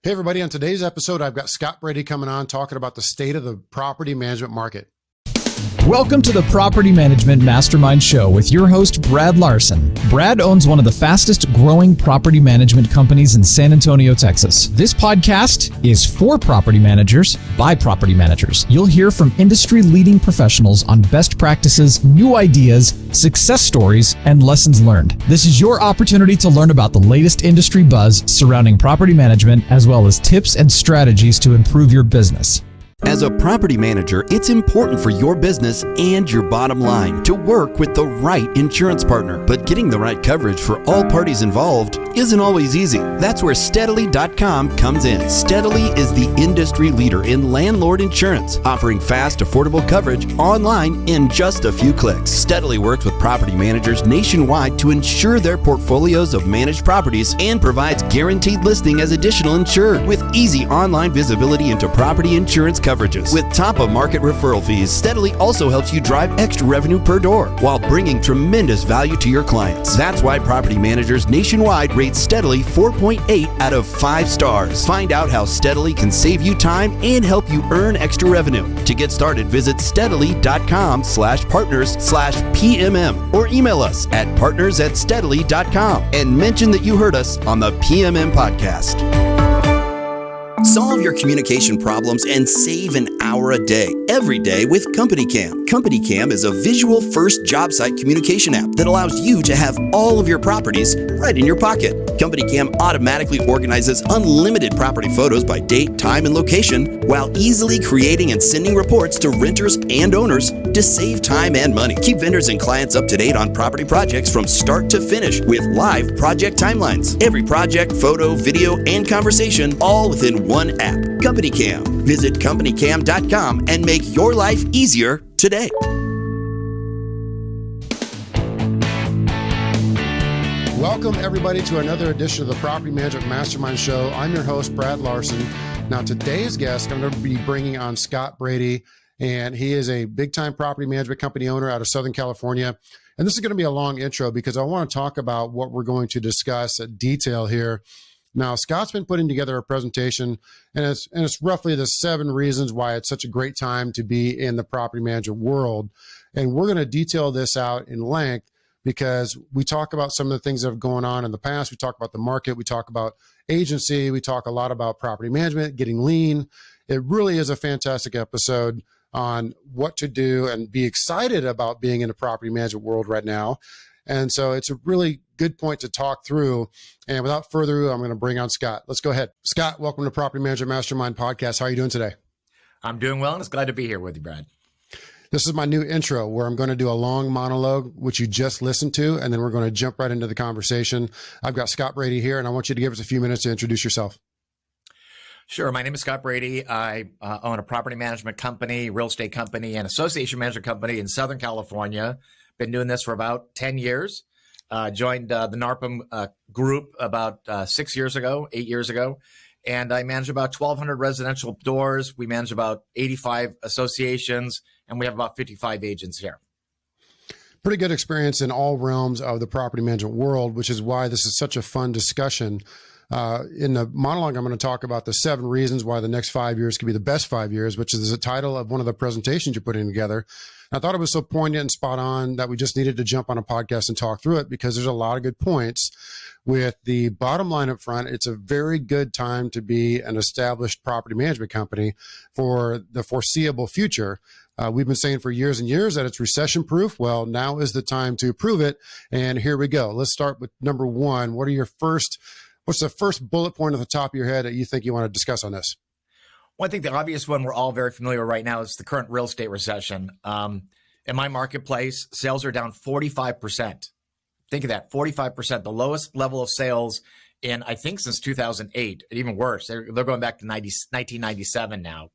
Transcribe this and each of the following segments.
Hey, everybody. On today's episode, I've got Scott Brady coming on talking about the state of the property management market. Welcome to the Property Management Mastermind Show with your host, Brad Larson. Brad owns one of the fastest growing property management companies in San Antonio, Texas. This podcast is for property managers by property managers. You'll hear from industry-leading professionals on best practices, new ideas, success stories, and lessons learned. This is your opportunity to learn about the latest industry buzz surrounding property management, as well as tips and strategies to improve your business. As a property manager, it's important for your business and your bottom line to work with the right insurance partner. But getting the right coverage for all parties involved isn't always easy. That's where Steadily.com comes in. Steadily is the industry leader in landlord insurance, offering fast, affordable coverage online in just a few clicks. Steadily works with property managers nationwide to insure their portfolios of managed properties and provides guaranteed listing as additional insured with easy online visibility into property insurance coverages. With top-of-market referral fees, Steadily also helps you drive extra revenue per door while bringing tremendous value to your clients. That's why property managers nationwide rate Steadily 4.8 out of 5 stars. Find out how Steadily can save you time and help you earn extra revenue. To get started, visit Steadily.com/partners/PMM or email us at partners@steadily.com and mention that you heard us on the PMM podcast. Solve your communication problems and save an hour a day, every day with Company Cam. Company Cam is a visual-first job site communication app that allows you to have all of your properties right in your pocket. Company Cam automatically organizes unlimited property photos by date, time, and location, while easily creating and sending reports to renters and owners to save time and money. Keep vendors and clients up to date on property projects from start to finish with live project timelines. Every project, photo, video, and conversation all within one app. Company Cam. Visit CompanyCam.com and make your life easier today. Welcome, everybody, to another edition of the Property Management Mastermind Show. I'm your host, Brad Larson. Now, today's guest, I'm going to be bringing on Scott Brady, and he is a big-time property management company owner out of Southern California. And this is going to be a long intro because I want to talk about what we're going to discuss at detail here. Now, Scott's been putting together a presentation, and it's roughly the 7 reasons why it's such a great time to be in the property management world. And we're going to detail this out in length because we talk about some of the things that have gone on in the past. We talk about the market. We talk about agency. We talk a lot about property management, getting lean. It really is a fantastic episode on what to do and be excited about being in the property management world right now. And so it's a really good point to talk through. And without further ado, I'm going to bring on Scott. Let's go ahead. Scott, welcome to Property Manager Mastermind Podcast. How are you doing today? I'm doing well, and it's glad to be here with you, Brad. This is my new intro where I'm going to do a long monologue, which you just listened to, and then we're going to jump right into the conversation. I've got Scott Brady here, and I want you to give us a few minutes to introduce yourself. Sure. My name is Scott Brady. I own a property management company, real estate company, and association management company in Southern California. Been doing this for about 10 years. Joined the NARPM group about 8 years ago. And I manage about 1,200 residential doors. We manage about 85 associations, and we have about 55 agents here. Pretty good experience in all realms of the property management world, which is why this is such a fun discussion. In the monologue, I'm going to talk about the 7 reasons why the next 5 years could be the best 5 years, which is the title of one of the presentations you're putting together. And I thought it was so poignant and spot on that we just needed to jump on a podcast and talk through it because there's a lot of good points. With the bottom line up front, it's a very good time to be an established property management company for the foreseeable future. We've been saying for years and years that it's recession proof. Well, now is the time to prove it. And here we go. Let's start with number 1. What's the first bullet point at the top of your head that you think you want to discuss on this? Well, I think the obvious one we're all very familiar with right now is the current real estate recession. In my marketplace, sales are down 45%. Think of that, 45%, the lowest level of sales in, I think, since 2008, even worse. They're going back to 1997 now.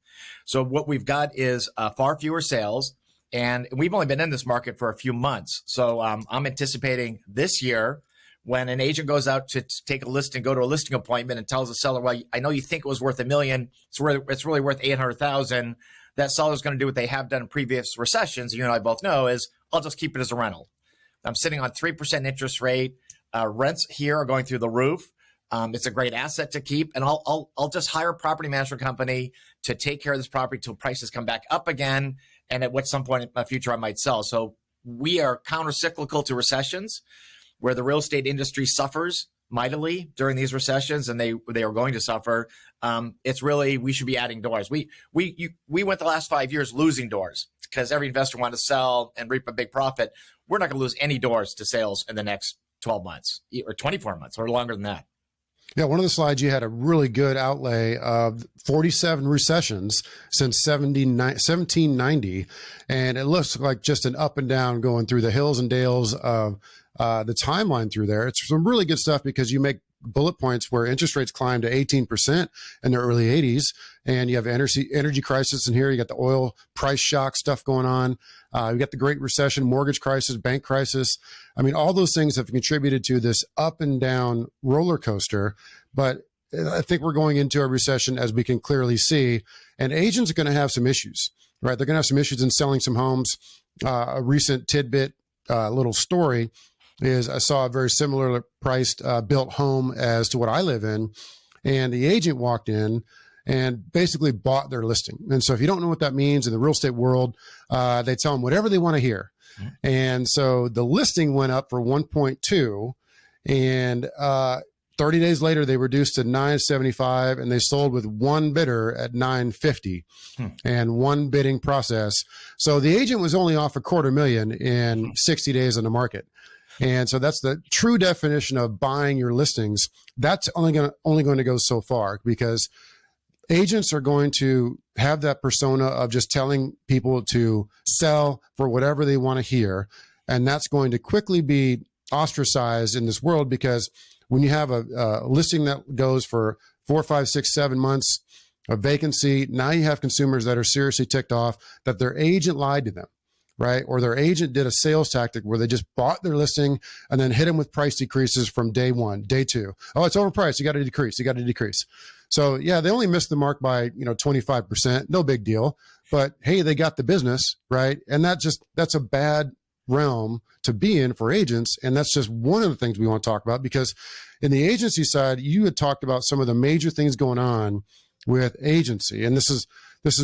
So what we've got is far fewer sales, and we've only been in this market for a few months. So I'm anticipating this year, when an agent goes out to take a listing, go to a listing appointment and tells the seller, well, I know you think it was worth $1 million. It's really worth $800,000. That seller's going to do what they have done in previous recessions. You and I both know is I'll just keep it as a rental. I'm sitting on 3% interest rate. Rents here are going through the roof. It's a great asset to keep, and I'll just hire a property management company to take care of this property till prices come back up again, and at some point in my future I might sell. So we are counter-cyclical to recessions, where the real estate industry suffers mightily during these recessions, and they are going to suffer. It's really, we should be adding doors. We went the last 5 years losing doors because every investor wanted to sell and reap a big profit. We're not going to lose any doors to sales in the next 12 months or 24 months or longer than that. Yeah, one of the slides you had a really good outlay of 47 recessions since 1790, and it looks like just an up and down going through the hills and dales of the timeline through there. It's some really good stuff because you make bullet points where interest rates climbed to 18% in the early 80s, and you have energy crisis in here. You got the oil price shock stuff going on. You got the Great Recession, mortgage crisis, bank crisis. I mean, all those things have contributed to this up and down roller coaster. But I think we're going into a recession, as we can clearly see, and agents are going to have some issues, right? They're going to have some issues in selling some homes. A recent tidbit, little story is I saw a very similar priced built home as to what I live in, and the agent walked in and basically bought their listing. And so if you don't know what that means in the real estate world, they tell them whatever they want to hear. And so the listing went up for 1.2, and 30 days later they reduced to 975, and they sold with one bidder at 950 and one bidding process. So the agent was only off $250,000 in 60 days on the market. And so that's the true definition of buying your listings. That's only going to go so far, because agents are going to have that persona of just telling people to sell for whatever they want to hear. And that's going to quickly be ostracized in this world, because when you have a listing that goes for 4, 5, 6, 7 months, a vacancy, now you have consumers that are seriously ticked off that their agent lied to them, right? Or their agent did a sales tactic where they just bought their listing and then hit them with price decreases from day one, day two. Oh, it's overpriced. You got to decrease. You got to decrease. So yeah, they only missed the mark by 25%. No big deal. But hey, they got the business, right? And that's a bad realm to be in for agents. And that's just one of the things we want to talk about, because in the agency side, you had talked about some of the major things going on with agency. And this is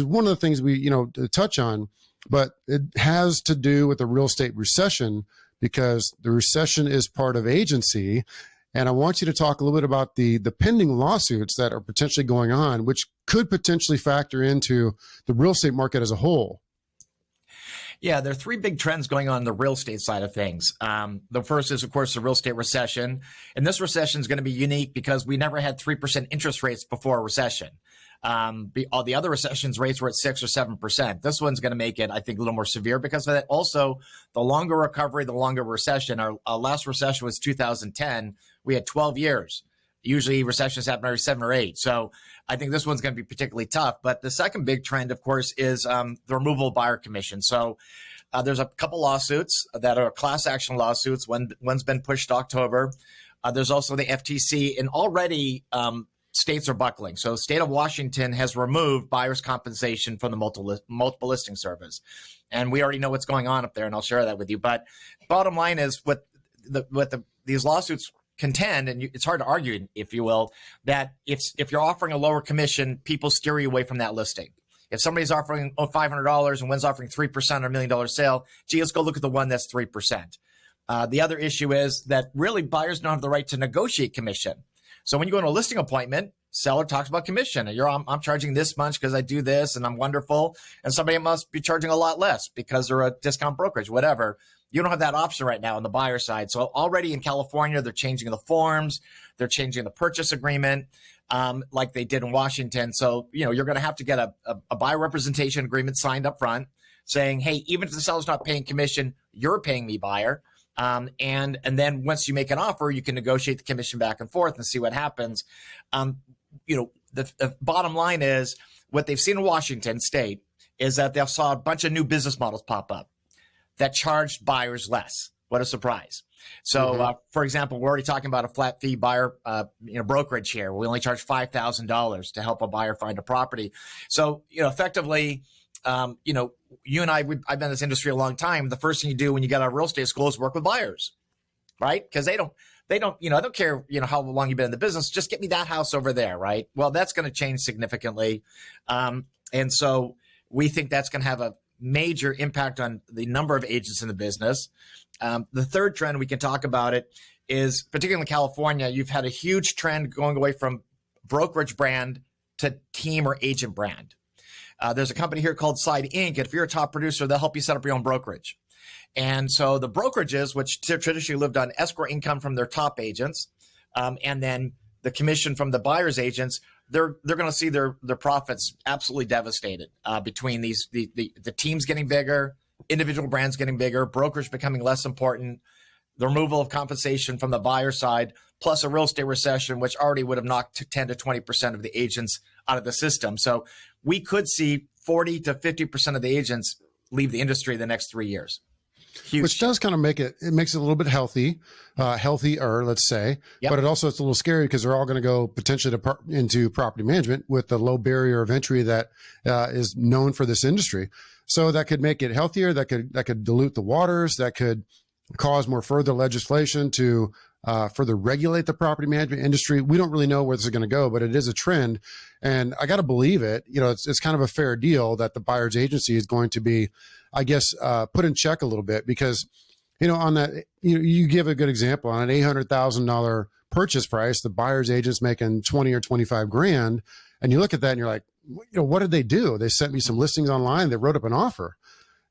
one of the things we, touch on, but it has to do with the real estate recession, because the recession is part of agency. And I want you to talk a little bit about the pending lawsuits that are potentially going on, which could potentially factor into the real estate market as a whole. Yeah, there are three big trends going on the real estate side of things. The first is, of course, the real estate recession. And this recession is going to be unique because we never had 3% interest rates before a recession. All the other recessions rates were at 6 or 7%. This one's going to make it, I think, a little more severe because of that. Also, the longer recovery, the longer recession. Our last recession was 2010. We had 12 years. Usually recessions happen every 7 or 8. So I think this one's going to be particularly tough. But the second big trend, of course, is the removal of buyer commission. So there's a couple lawsuits that are class action lawsuits. One's been pushed to October. There's also the FTC, and already states are buckling. So the state of Washington has removed buyer's compensation from the multiple listing service. And we already know what's going on up there, and I'll share that with you. But bottom line is these lawsuits contend, and it's hard to argue, if you will, that if you're offering a lower commission, people steer you away from that listing. If somebody's offering $500 and one's offering 3% on a $1 million sale, gee, let's go look at the one that's 3%. The other issue is that really buyers don't have the right to negotiate commission. So when you go to a listing appointment, seller talks about commission. I'm charging this much because I do this and I'm wonderful. And somebody must be charging a lot less because they're a discount brokerage, whatever. You don't have that option right now on the buyer side. So already in California, they're changing the forms. They're changing the purchase agreement like they did in Washington. So, you're going to have to get a buyer representation agreement signed up front saying, hey, even if the seller's not paying commission, you're paying me, buyer. And then once you make an offer, you can negotiate the commission back and forth and see what happens. The bottom line is what they've seen in Washington state is that they saw a bunch of new business models pop up that charged buyers less. What a surprise. So, for example, we're already talking about a flat fee buyer, brokerage here. We only charge $5,000 to help a buyer find a property. So, effectively, you and I've been in this industry a long time. The first thing you do when you get out of real estate school is work with buyers, right? Because They don't, I don't care, how long you've been in the business. Just get me that house over there, right? Well, that's going to change significantly. And so we think that's going to have a major impact on the number of agents in the business. The third trend, we can talk about it, is particularly in California, you've had a huge trend going away from brokerage brand to team or agent brand. There's a company here called Side Inc. If you're a top producer, they'll help you set up your own brokerage. And so the brokerages, which traditionally lived on escrow income from their top agents, and then the commission from the buyer's agents, they're going to see their profits absolutely devastated between these the teams getting bigger, individual brands getting bigger, brokers becoming less important, the removal of compensation from the buyer side, plus a real estate recession, which already would have knocked 10 to 20% of the agents out of the system. So we could see 40 to 50% of the agents leave the industry the next 3 years. Huge. Which does kind of makes it a little bit healthier, let's say. Yep. But it also, it's a little scary because they're all going to go potentially into property management with the low barrier of entry that is known for this industry. So that could make it healthier. That could dilute the waters. That could cause more further legislation to further regulate the property management industry. We don't really know where this is going to go, but it is a trend. And I got to believe it. It's kind of a fair deal that the buyer's agency is going to be, I guess, put in check a little bit because, on that, you give a good example on an $800,000 purchase price, the buyer's agent's making 20 or 25 grand. And you look at that and you're like, what did they do? They sent me some listings online. They wrote up an offer.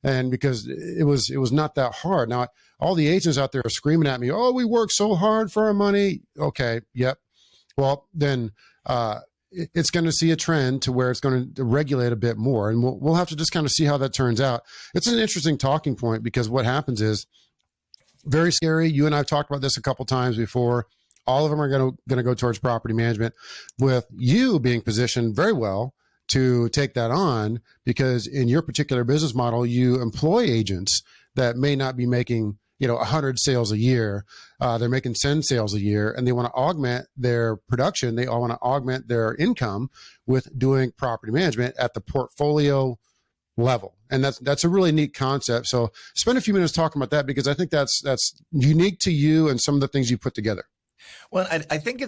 And because it was not that hard. Now, all the agents out there are screaming at me, oh, we work so hard for our money. Okay. Yep. Well, then, it's going to see a trend to where it's going to regulate a bit more. And we'll have to just kind of see how that turns out. It's an interesting talking point because what happens is very scary. You and I have talked about this a couple times before. All of them are going to go towards property management, with you being positioned very well to take that on, because in your particular business model, you employ agents that may not be making 100 sales a year. They're making 10 sales a year, and they want to augment their production. They all want to augment their income with doing property management at the portfolio level. And that's a really neat concept. So spend a few minutes talking about that, because I think that's unique to you and some of the things you put together. Well, I think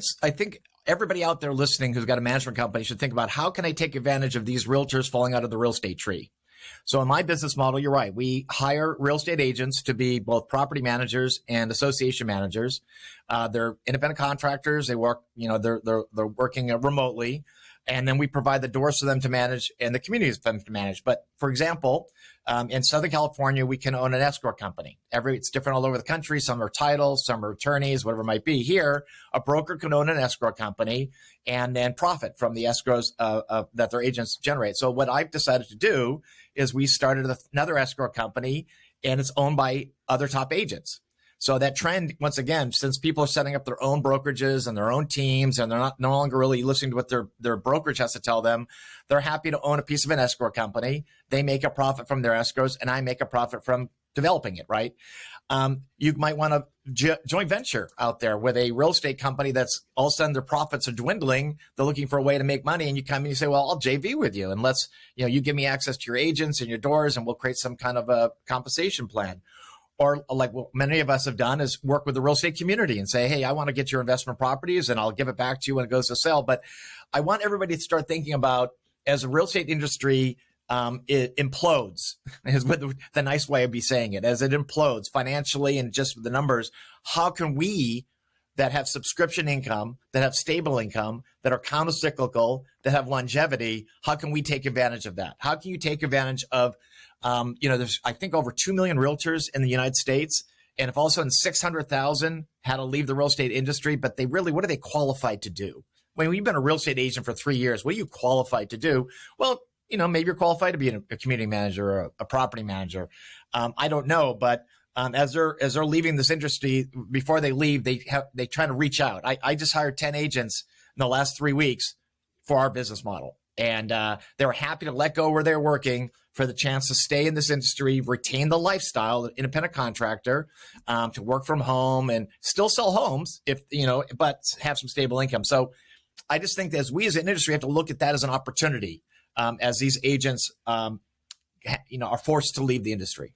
everybody out there listening who's got a management company should think about, how can I take advantage of these realtors falling out of the real estate tree? So in my business model, you're right. We hire real estate agents to be both property managers and association managers. They're independent contractors. They work, they're working remotely. And then we provide the doors for them to manage and the communities for them to manage. But for example, in Southern California, we can own an escrow company. It's different all over the country. Some are titles, some are attorneys, whatever it might be. Here, a broker can own an escrow company and then profit from the escrows that their agents generate. So what I've decided to do is we started another escrow company, and it's owned by other top agents. So that trend, once again, since people are setting up their own brokerages and their own teams, and they're no longer really listening to what their brokerage has to tell them, they're happy to own a piece of an escrow company. They make a profit from their escrows, and I make a profit from developing it, right? You might want to joint venture out there with a real estate company that's all of a sudden their profits are dwindling. They're looking for a way to make money, and you come and you say, well, I'll JV with you, and let's, you give me access to your agents and your doors, and we'll create some kind of a compensation plan. Or like what many of us have done is work with the real estate community and say, hey, I want to get your investment properties and I'll give it back to you when it goes to sell. But I want everybody to start thinking about, as the real estate industry it implodes, is the nice way of be saying it, as it implodes financially and just with the numbers, how can we that have subscription income, that have stable income, that are countercyclical, that have longevity, how can we take advantage of that? How can you take advantage of there's, I think, over 2 million realtors in the United States. And if all of a sudden 600,000 had to leave the real estate industry, but what are they qualified to do? When you've been a real estate agent for 3 years, what are you qualified to do? Well, maybe you're qualified to be a community manager or a property manager. I don't know, but as they're leaving this industry, before they leave, they try to reach out. I just hired 10 agents in the last 3 weeks for our business model. And they were happy to let go where they're working for the chance to stay in this industry, retain the lifestyle, the independent contractor, to work from home and still sell homes but have some stable income. So I just think that as we as an industry have to look at that as an opportunity, as these agents, are forced to leave the industry.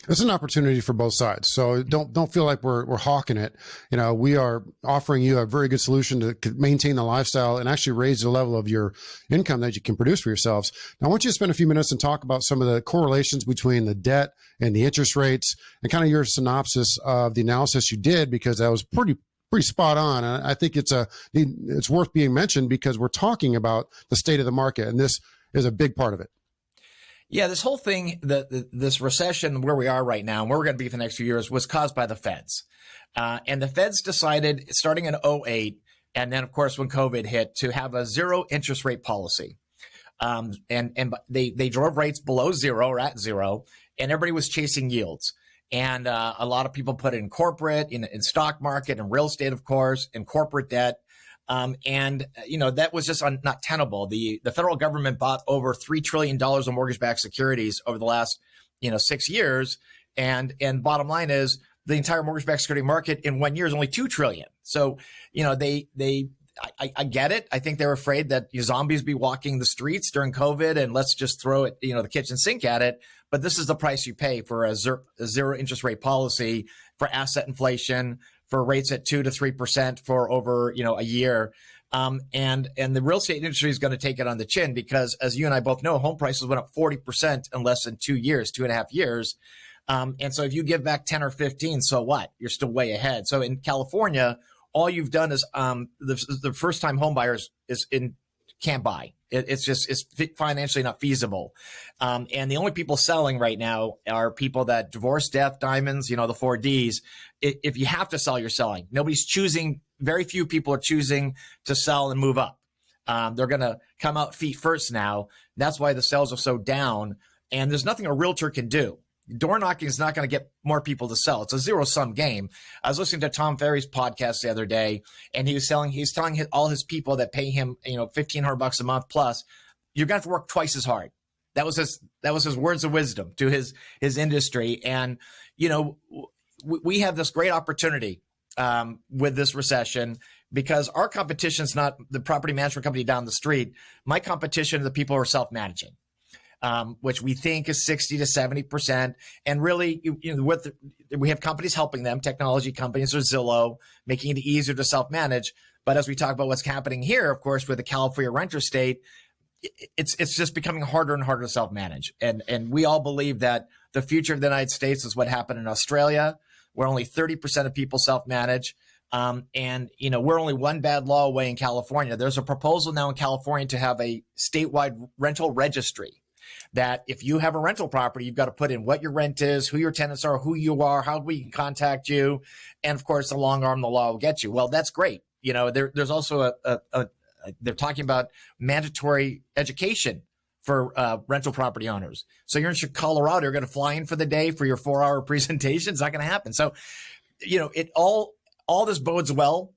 It's an opportunity for both sides. So don't feel like we're hawking it. We are offering you a very good solution to maintain the lifestyle and actually raise the level of your income that you can produce for yourselves. Now, I want you to spend a few minutes and talk about some of the correlations between the debt and the interest rates and kind of your synopsis of the analysis you did, because that was pretty spot on. And I think it's worth being mentioned because we're talking about the state of the market, and this is a big part of it. Yeah, this whole thing, this recession where we are right now and where we're going to be for the next few years was caused by the Feds. And the Feds decided starting in 2008, and then, of course, when COVID hit, to have a zero interest rate policy. And they drove rates below zero or at zero, and everybody was chasing yields. And a lot of people put it in corporate, in stock market, in real estate, of course, in corporate debt. That was just not tenable. The federal government bought over $3 trillion of mortgage-backed securities over the last, 6 years. And bottom line is the entire mortgage-backed security market in 1 year is only $2 trillion. So, I get it. I think they're afraid that zombies be walking the streets during COVID and let's just throw it, the kitchen sink at it. But this is the price you pay for a zero interest rate policy, for asset inflation, for rates at 2 to 3% for over, a year. And the real estate industry is going to take it on the chin because, as you and I both know, home prices went up 40% in less than 2 years, 2.5 years. And so if you give back 10 or 15, so what? You're still way ahead. So in California, all you've done is the first time home buyers can't buy. It's financially not feasible. And the only people selling right now are people that divorce, death, diamonds, the 4Ds. If you have to sell, you're selling. Nobody's choosing. Very few people are choosing to sell and move up. They're going to come out feet first now. That's why the sales are so down. And there's nothing a realtor can do. Door knocking is not going to get more people to sell. It's a zero-sum game. I was listening to Tom Ferry's podcast the other day, and he's telling all his people that pay him, $1,500 a month plus, you're going to have to work twice as hard. That was his words of wisdom to his industry. And, we have this great opportunity with this recession because our competition is not the property management company down the street. My competition are the people who are self-managing. Which we think is 60 to 70%. And really, we have companies helping them, technology companies or Zillow, making it easier to self-manage. But as we talk about what's happening here, of course, with the California renter state, it's just becoming harder and harder to self-manage. And we all believe that the future of the United States is what happened in Australia, where only 30% of people self-manage. We're only one bad law away in California. There's a proposal now in California to have a statewide rental registry. That if you have a rental property, you've got to put in what your rent is, who your tenants are, who you are, how we can contact you. And of course, the long arm of the law will get you. Well, that's great. There's also they're talking about mandatory education for rental property owners. So you're in Colorado, you're going to fly in for the day for your 4-hour presentation. It's not going to happen. So, all this bodes well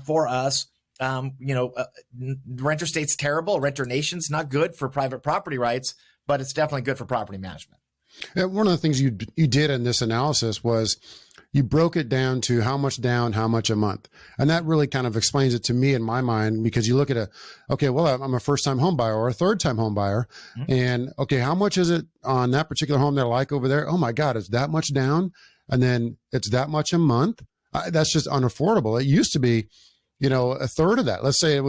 for us. Renter state's terrible. Renter nation's not good for private property rights, but it's definitely good for property management. One of the things you did in this analysis was you broke it down to how much down, how much a month. And that really kind of explains it to me in my mind, because you look at I'm a first time home buyer or a third time home buyer. Mm-hmm. And okay, how much is it on that particular home they're like over there? Oh my God, it's that much down. And then it's that much a month. That's just unaffordable. It used to be, a third of that. Let's say it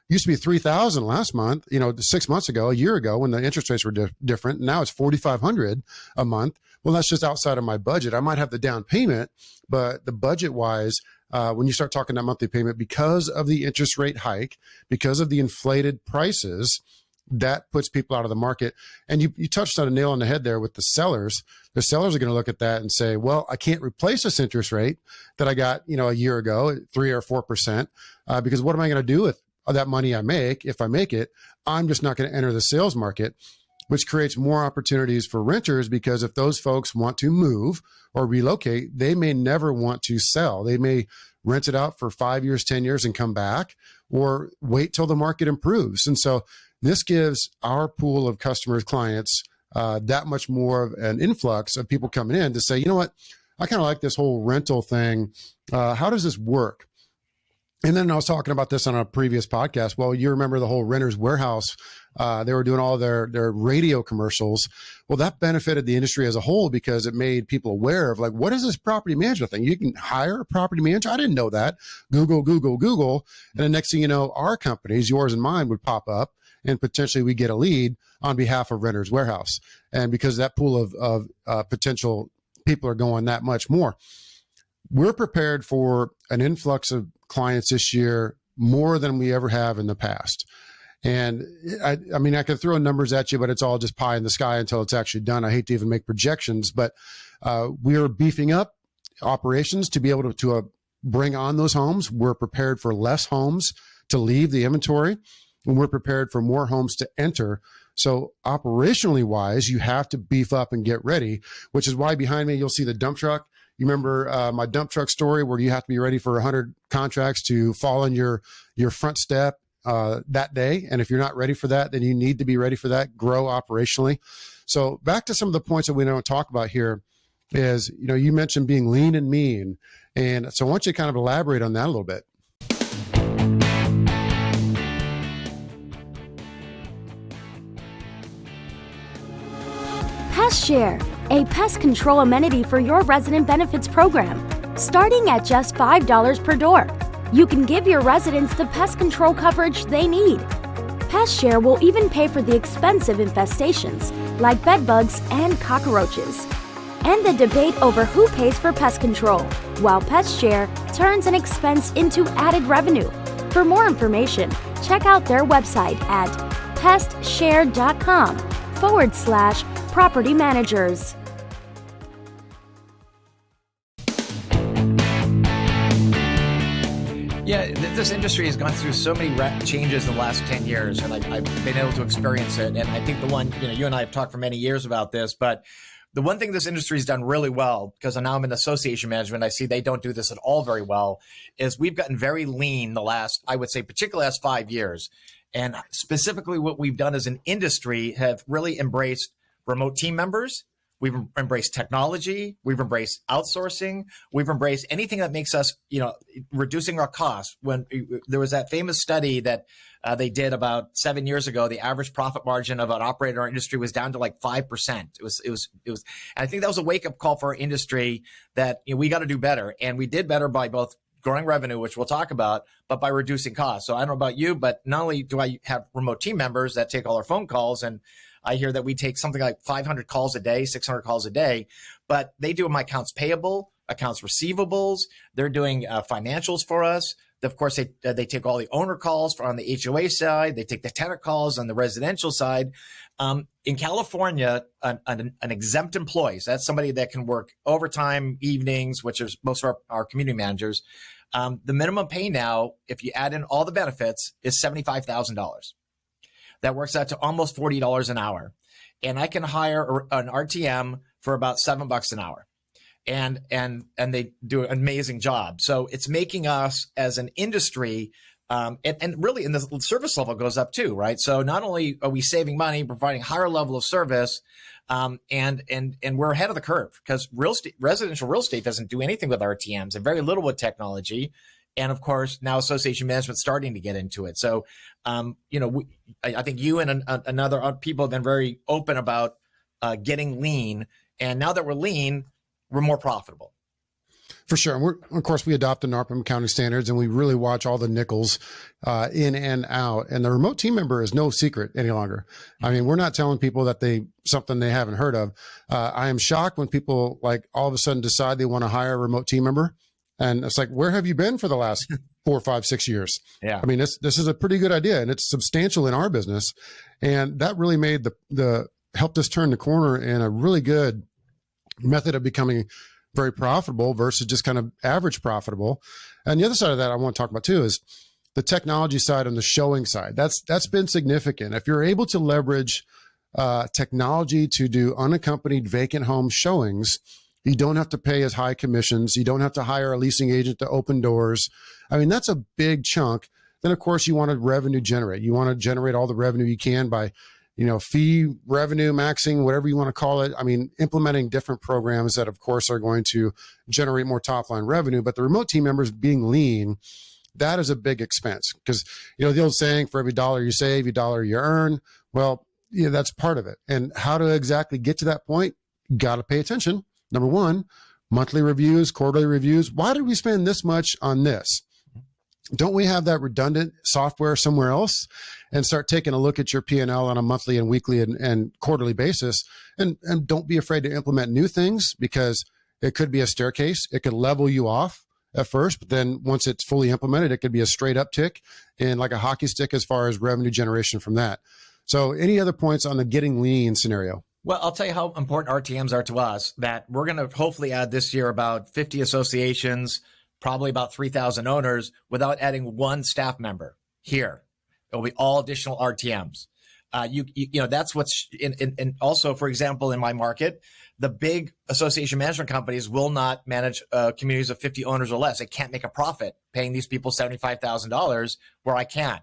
used to be 3,000 last month, 6 months ago, a year ago, when the interest rates were different. Now it's 4,500 a month. Well, that's just outside of my budget. I might have the down payment, but the budget wise, when you start talking that monthly payment, because of the interest rate hike, because of the inflated prices, that puts people out of the market. And you touched on a nail on the head there with the sellers. The sellers are going to look at that and say, well, I can't replace this interest rate that I got, a year ago, 3 or 4%, because what am I going to do with that money I make? If I make it, I'm just not going to enter the sales market, which creates more opportunities for renters, because if those folks want to move or relocate, they may never want to sell. They may rent it out for 5 years, 10 years and come back, or wait till the market improves. And so this gives our pool of customers, clients, that much more of an influx of people coming in to say, you know what, I kind of like this whole rental thing. How does this work? And then I was talking about this on a previous podcast. Well, you remember the whole Renter's Warehouse. They were doing all their radio commercials. Well, that benefited the industry as a whole because it made people aware of, like, what is this property management thing? You can hire a property manager? I didn't know that. Google. And the next thing you know, our companies, yours and mine, would pop up, and potentially we get a lead on behalf of Renter's Warehouse. And because that pool of potential people are going that much more. We're prepared for an influx of clients this year more than we ever have in the past. And I mean, I could throw numbers at you, but it's all just pie in the sky until it's actually done. I hate to even make projections, but we are beefing up operations to be able to bring on those homes. We're prepared for less homes to leave the inventory, and we're prepared for more homes to enter. So operationally wise, you have to beef up and get ready, which is why behind me, you'll see the dump truck. You remember my dump truck story where you have to be ready for 100 contracts to fall on your front step that day. And if you're not ready for that, then you need to be ready for that, grow operationally. So back to some of the points that we don't talk about here is, you mentioned being lean and mean. And so I want you to kind of elaborate on that a little bit. Pest Share, a pest control amenity for your resident benefits program. Starting at just $5 per door, you can give your residents the pest control coverage they need. Pest Share will even pay for the expensive infestations like bedbugs and cockroaches. And the debate over who pays for pest control, while Pest Share turns an expense into added revenue. For more information, check out their website at pestshare.com/property managers. Yeah, this industry has gone through so many changes in the last 10 years, and I've been able to experience it. And I think the one, you and I have talked for many years about this, but the one thing this industry has done really well, because now I'm in association management, I see they don't do this at all very well, is we've gotten very lean the last, I would say, particularly last 5 years. And specifically what we've done as an industry have really embraced remote team members. We've embraced technology. We've embraced outsourcing. We've embraced anything that makes us, reducing our costs. When there was that famous study that they did about 7 years ago, the average profit margin of an operator in our industry was down to like 5%. It was. And I think that was a wake up call for our industry that we got to do better, and we did better by both growing revenue, which we'll talk about, but by reducing costs. So I don't know about you, but not only do I have remote team members that take all our phone calls, and I hear that we take something like 500 calls a day, 600 calls a day, but they do my accounts payable, accounts receivables. They're doing financials for us. Of course, they take all the owner calls on the HOA side. They take the tenant calls on the residential side. In California, an exempt employee, so that's somebody that can work overtime, evenings, which is most of our community managers. The minimum pay now, if you add in all the benefits, is $75,000. That works out to almost $40 an hour. And I can hire an RTM for about $7 an hour. And they do an amazing job. So it's making us as an industry, and really in the service level goes up too, right? So not only are we saving money, providing higher level of service, and we're ahead of the curve, because residential real estate doesn't do anything with RTMs and very little with technology. And of course, now association management's starting to get into it. So, I think you and another people have been very open about getting lean. And now that we're lean, we're more profitable. For sure. And of course, we adopt the NARPM accounting standards, and we really watch all the nickels in and out. And the remote team member is no secret any longer. I mean, we're not telling people that something they haven't heard of. I am shocked when people all of a sudden decide they want to hire a remote team member. And it's like, where have you been for the last 4, 5, 6 years? Yeah. I mean, this is a pretty good idea, and it's substantial in our business. And that really made helped us turn the corner in a really good method of becoming very profitable versus just kind of average profitable. And the other side of that I want to talk about too is the technology side and the showing side. That's been significant. If you're able to leverage technology to do unaccompanied vacant home showings, you don't have to pay as high commissions. You don't have to hire a leasing agent to open doors. I mean, that's a big chunk. Then, of course, you want to revenue generate. You want to generate all the revenue you can by, fee revenue maxing, whatever you want to call it. I mean, implementing different programs that, of course, are going to generate more top line revenue. But the remote team members being lean, that is a big expense because, the old saying, for every dollar you save, every dollar you earn. Well, that's part of it. And how to exactly get to that point, got to pay attention. Number one, monthly reviews, quarterly reviews. Why did we spend this much on this? Don't we have that redundant software somewhere else? And start taking a look at your P&L on a monthly and weekly and quarterly basis. And don't be afraid to implement new things, because it could be a staircase. It could level you off at first, but then once it's fully implemented, it could be a straight uptick and like a hockey stick as far as revenue generation from that. So any other points on the getting lean scenario? Well, I'll tell you how important RTMs are to us, that we're going to hopefully add this year about 50 associations, probably about 3,000 owners, without adding one staff member here. It will be all additional RTMs. That's what's in also, for example, in my market, the big association management companies will not manage communities of 50 owners or less. They can't make a profit paying these people $75,000 where I can.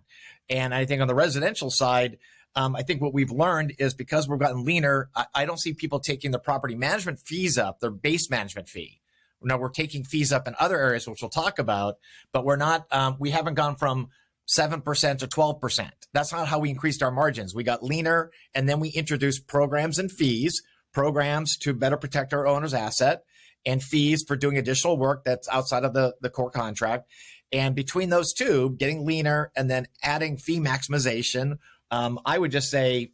And I think on the residential side, I think what we've learned is, because we've gotten leaner, I don't see people taking the property management fees up, their base management fee. Now we're taking fees up in other areas, which we'll talk about, but we're not, we haven't gone from 7% to 12%. That's not how we increased our margins. We got leaner, and then we introduced programs and fees, programs to better protect our owner's asset, and fees for doing additional work that's outside of the core contract. And between those two, getting leaner and then adding fee maximization, I would just say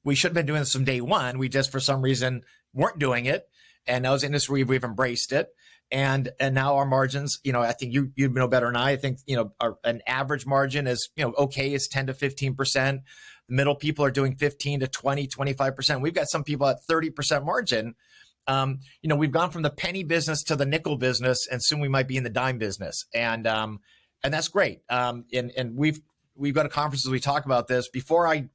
we should have been doing this from day one. We just, for some reason, weren't doing it. And as an industry, we've embraced it. And now our margins, I think you know better than I think, an average margin is, okay, is 10 to 15%. The middle people are doing 15 to 20, 25%. We've got some people at 30% margin. We've gone from the penny business to the nickel business, and soon we might be in the dime business. And that's great. And we've got a conferences, we talk about this. Before I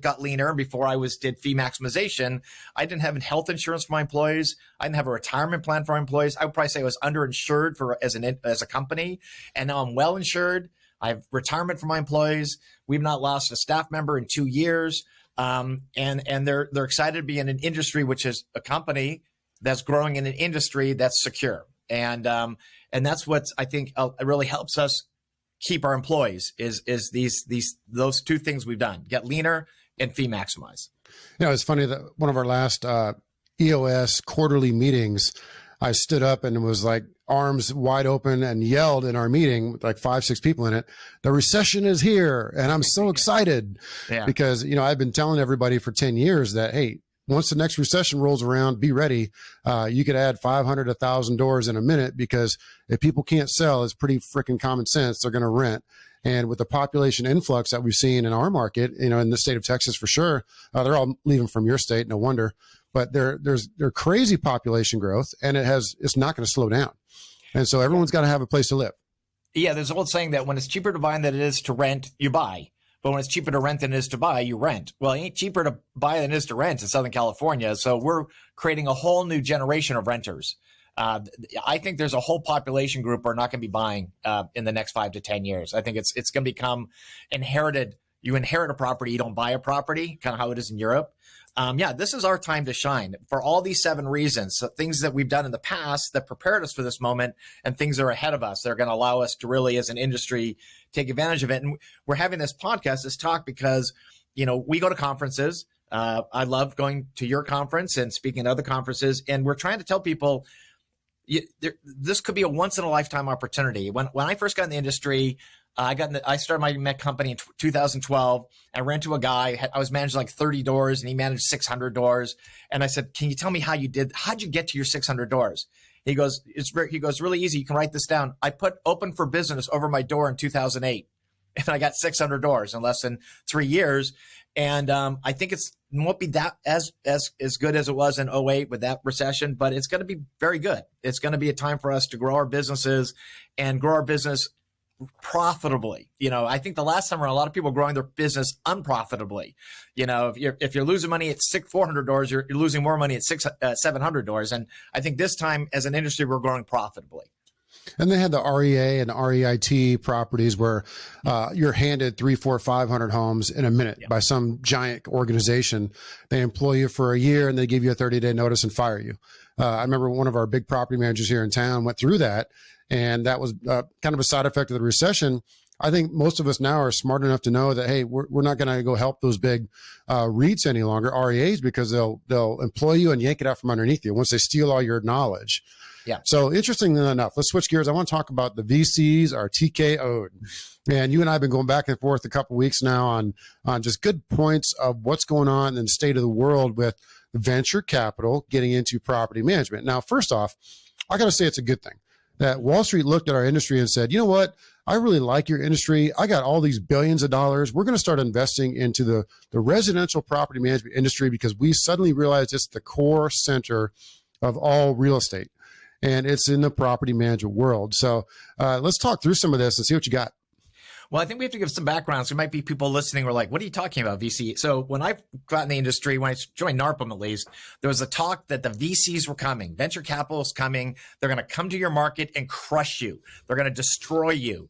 got leaner, before I did fee maximization, I didn't have health insurance for my employees. I didn't have a retirement plan for my employees. I would probably say I was underinsured as a company. And now I'm well insured. I have retirement for my employees. We've not lost a staff member in 2 years. And they're excited to be in an industry, which is a company that's growing in an industry that's secure. And that's what I think really helps us keep our employees is those two things we've done: get leaner and fee maximize. It's funny that one of our last EOS quarterly meetings, I stood up and was like arms wide open and yelled in our meeting with like 5-6 people in it, "The recession is here." And I'm so excited because, I've been telling everybody for 10 years that, hey, once the next recession rolls around, be ready. You could add 500, 1,000 doors in a minute, because if people can't sell, it's pretty freaking common sense. They're going to rent. And with the population influx that we've seen in our market, in the state of Texas for sure, they're all leaving from your state, no wonder. But there's crazy population growth, and it's not going to slow down. And so everyone's got to have a place to live. Yeah, there's an old saying that when it's cheaper to buy than it is to rent, you buy. But when it's cheaper to rent than it is to buy, you rent. Well, it ain't cheaper to buy than it is to rent in Southern California. So we're creating a whole new generation of renters. I think there's a whole population group who are not going to be buying in the next 5 to 10 years. I think it's going to become inherited. You inherit a property, you don't buy a property, kind of how it is in Europe. This is our time to shine for all these 7 reasons. So things that we've done in the past that prepared us for this moment, and things that are ahead of us that are going to allow us to really, as an industry, take advantage of it. And we're having this podcast, this talk, because, we go to conferences. I love going to your conference and speaking at other conferences. And we're trying to tell people this could be a once in a lifetime opportunity. When I first got in the industry, I started my company in 2012. I ran to a guy. I was managing like 30 doors, and he managed 600 doors. And I said, "Can you tell me how'd you get to your 600 doors?" He goes, "It's really easy. You can write this down. I put open for business over my door in 2008, and I got 600 doors in less than 3 years." And I think it won't be that as good as it was in 08 with that recession, but it's going to be very good. It's going to be a time for us to grow our businesses and grow our business profitably. I think the last summer, a lot of people growing their business unprofitably. If you're losing money at 400 doors, you're losing more money at 700 doors. And I think this time, as an industry, we're growing profitably. And they had the REA and REIT properties where you're handed 300, 400, 500 homes in a minute by some giant organization. They employ you for a year, and they give you a 30-day notice and fire you. I remember one of our big property managers here in town went through that. And that was kind of a side effect of the recession. I think most of us now are smart enough to know that, hey, we're not going to go help those big REITs any longer, REAs, because they'll employ you and yank it out from underneath you once they steal all your knowledge. Yeah. So interestingly enough, let's switch gears. I want to talk about the VCs are TKO'd. And you and I have been going back and forth a couple of weeks now on just good points of what's going on in the state of the world with venture capital getting into property management. Now, first off, I got to say it's a good thing that Wall Street looked at our industry and said, you know what? I really like your industry. I got all these billions of dollars. We're going to start investing into the residential property management industry because we suddenly realized it's the core center of all real estate. And it's in the property management world. So let's talk through some of this and see what you got. Well, I think we have to give some background. So there might be people listening who are like, what are you talking about, VC? So when I got in the industry, when I joined NARPM at least, there was a talk that the VCs were coming. Venture capital is coming. They're going to come to your market and crush you. They're going to destroy you.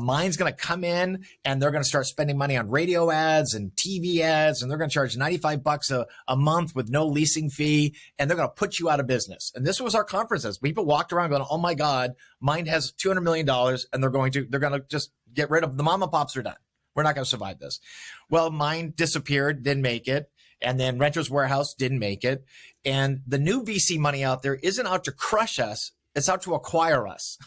Mine's going to come in and they're going to start spending money on radio ads and TV ads, and they're going to charge $95 a month with no leasing fee, and they're going to put you out of business. And this was our conferences. People walked around going, oh my God, mine has $200 million, and they're going to just get rid of the mom and pops are done. We're not going to survive this. Well, mine disappeared, didn't make it. And then Renters Warehouse didn't make it. And the new VC money out there isn't out to crush us. It's out to acquire us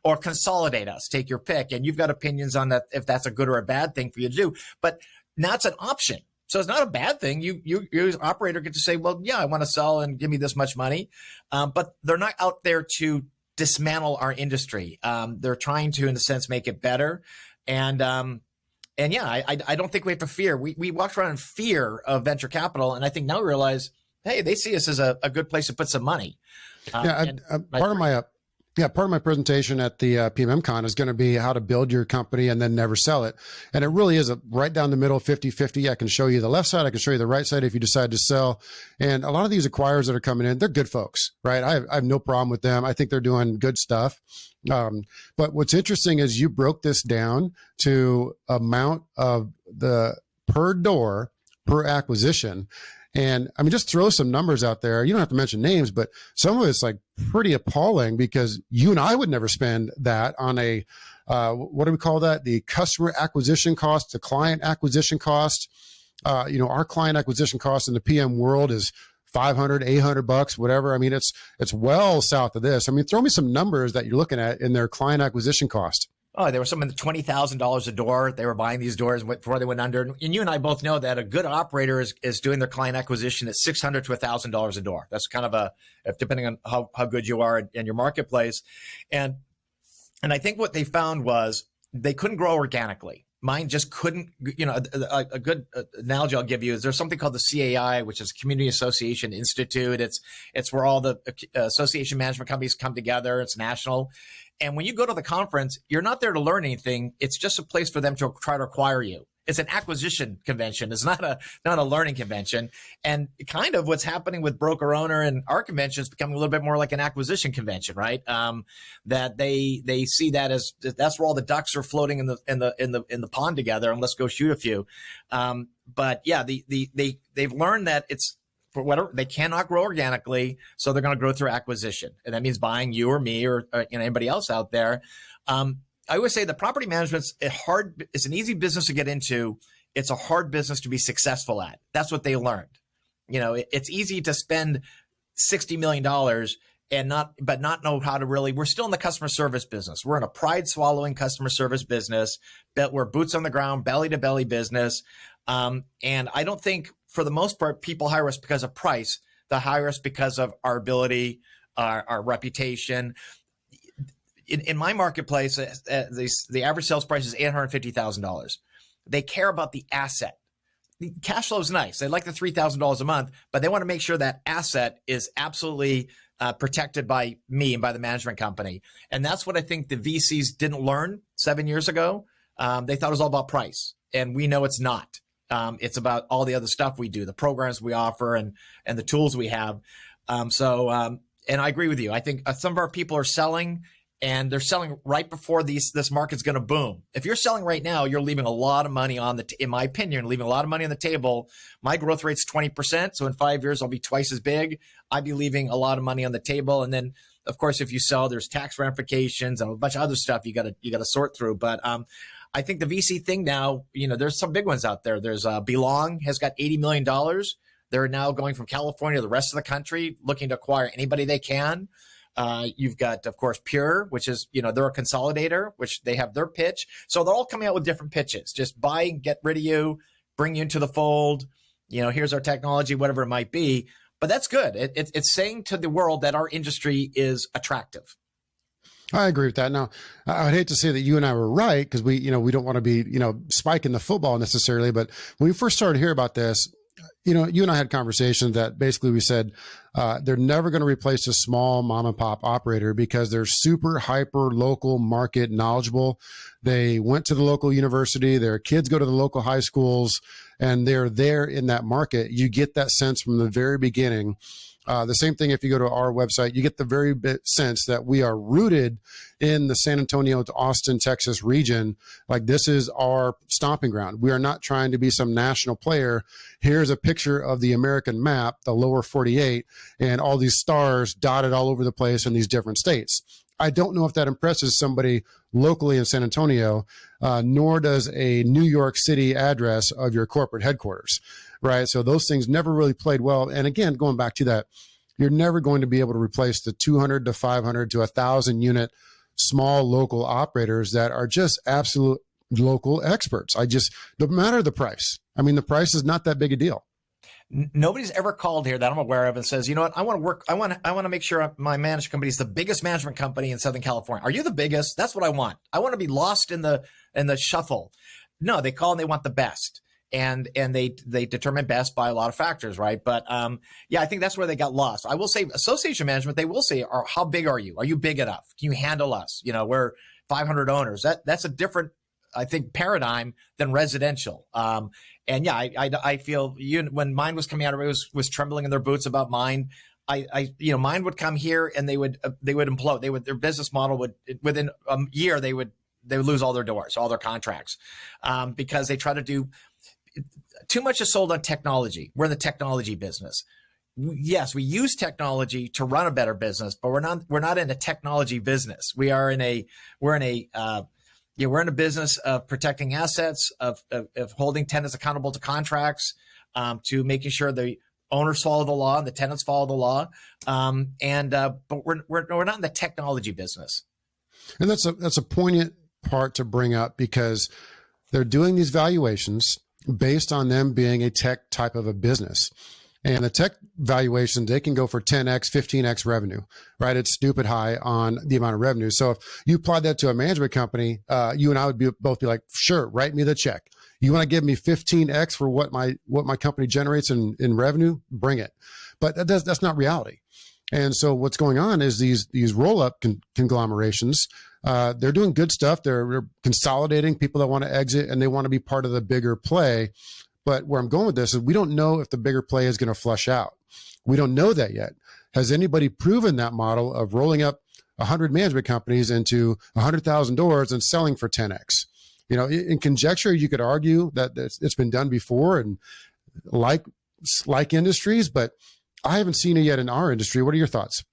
or consolidate us. Take your pick. And you've got opinions on that, if that's a good or a bad thing for you to do. But now it's an option. So it's not a bad thing. You as an operator get to say, well, yeah, I want to sell and give me this much money. But they're not out there to dismantle our industry. They're trying to, in a sense, make it better. And yeah, I don't think we have to fear. We walked around in fear of venture capital. And I think now we realize, hey, they see us as a good place to put some money. Part of my presentation at the PMM Con is going to be how to build your company and then never sell it. And it really is right down the middle, 50-50. I can show you the left side. I can show you the right side if you decide to sell. And a lot of these acquirers that are coming in, they're good folks, right? I have no problem with them. I think they're doing good stuff. But what's interesting is you broke this down to amount of the per door per acquisition. And I mean, just throw some numbers out there. You don't have to mention names, but some of it's like pretty appalling because you and I would never spend that on a, what do we call that? The customer acquisition cost, the client acquisition cost. Our client acquisition cost in the PM world is $500, $800, whatever. I mean, it's well south of this. I mean, throw me some numbers that you're looking at in their client acquisition cost. Oh, there was some in the $20,000 a door. They were buying these doors before they went under. And you and I both know that a good operator is doing their client acquisition at $600 to $1,000 a door. That's kind of depending on how good you are in your marketplace. And I think what they found was they couldn't grow organically. Mine just couldn't, a good analogy I'll give you is there's something called the CAI, which is Community Association Institute. It's where all the association management companies come together. It's national. And when you go to the conference, you're not there to learn anything. It's just a place for them to try to acquire you. It's an acquisition convention. It's not a learning convention. And kind of what's happening with Broker Owner and our convention is becoming a little bit more like an acquisition convention, right? That they see that as that's where all the ducks are floating in the pond together, and let's go shoot a few. But yeah, they've learned that it's for whatever they cannot grow organically, so they're going to grow through acquisition, and that means buying you or me or anybody else out there. I always say the property management's it's an easy business to get into. It's a hard business to be successful at. That's what they learned. It's easy to spend $60 million and not know how to really, we're still in the customer service business. We're in a pride swallowing customer service business, but we're boots on the ground, belly to belly business. And I don't think for the most part, people hire us because of price. They hire us because of our ability, our reputation. In my marketplace, the average sales price is $850,000. They care about the asset. The cash flow is nice. They like the $3,000 a month, but they want to make sure that asset is absolutely protected by me and by the management company. And that's what I think the VCs didn't learn 7 years ago. They thought it was all about price, and we know it's not. It's about all the other stuff we do, the programs we offer, and the tools we have. And I agree with you. I think some of our people are selling, and they're selling right before this market's going to boom. If you're selling right now, you're leaving a lot of money in my opinion, leaving a lot of money on the table. My growth rate's 20%. So in 5 years, I'll be twice as big. I'd be leaving a lot of money on the table. And then of course, if you sell, there's tax ramifications and a bunch of other stuff you got to sort through. But I think the VC thing now, there's some big ones out there. There's Belong has got $80 million. They're now going from California to the rest of the country, looking to acquire anybody they can. You've got, of course, Pure, which is, they're a consolidator, which they have their pitch. So they're all coming out with different pitches. Just buy, get rid of you, bring you into the fold. Here's our technology, whatever it might be. But that's good. It's saying to the world that our industry is attractive. I agree with that. Now, I'd hate to say that you and I were right, because we don't want to be, spiking the football necessarily. But when we first started to hear about this, you and I had conversations that basically we said they're never going to replace a small mom and pop operator because they're super hyper local market knowledgeable. They went to the local university, their kids go to the local high schools, and they're there in that market. You get that sense from the very beginning. The same thing if you go to our website, you get the very sense that we are rooted in the San Antonio to Austin, Texas region. Like, this is our stomping ground. We are not trying to be some national player. Here's a picture of the American map, the lower 48, and all these stars dotted all over the place in these different states. I don't know if that impresses somebody locally in San Antonio, nor does a New York City address of your corporate headquarters, right? So those things never really played well. And again, going back to that, you're never going to be able to replace the 200 to 500 to 1,000 unit small local operators that are just absolute local experts. No matter the price. I mean, the price is not that big a deal. Nobody's ever called here that I'm aware of and says, you know what, I want to make sure my management company is the biggest management company in Southern California. Are you the biggest? That's what I want. I want to be lost in the shuffle. No, they call and they want the best. And they determine best by a lot of factors, right? But I think that's where they got lost. I will say association management, they will say, how big are you? Are you big enough? Can you handle us? We're 500 owners. That's a different, I think, paradigm than residential. I feel when Mind was coming out, everybody was trembling in their boots about Mind. Mind would come here and they would implode. Their business model would, within a year, they would lose all their doors, all their contracts, because they try to do too much is sold on technology. We're in the technology business. Yes, we use technology to run a better business, but we're not in a technology business. We're in a business of protecting assets, of holding tenants accountable to contracts, to making sure the owners follow the law and the tenants follow the law. But we're not in the technology business. And that's a poignant part to bring up, because they're doing these valuations based on them being a tech type of a business. And the tech valuations, they can go for 10x, 15x revenue, right? It's stupid high on the amount of revenue. So if you apply that to a management company, you and I would both be like, sure, write me the check. You want to give me 15x for what my company generates in revenue? Bring it. But that's not reality. And so what's going on is these roll-up conglomerations, they're doing good stuff. They're consolidating people that want to exit, and they want to be part of the bigger play. But where I'm going with this is we don't know if the bigger play is going to flush out. We don't know that yet. Has anybody proven that model of rolling up 100 management companies into 100,000 doors and selling for 10x? In conjecture, you could argue that it's been done before and like industries, but I haven't seen it yet in our industry. What are your thoughts?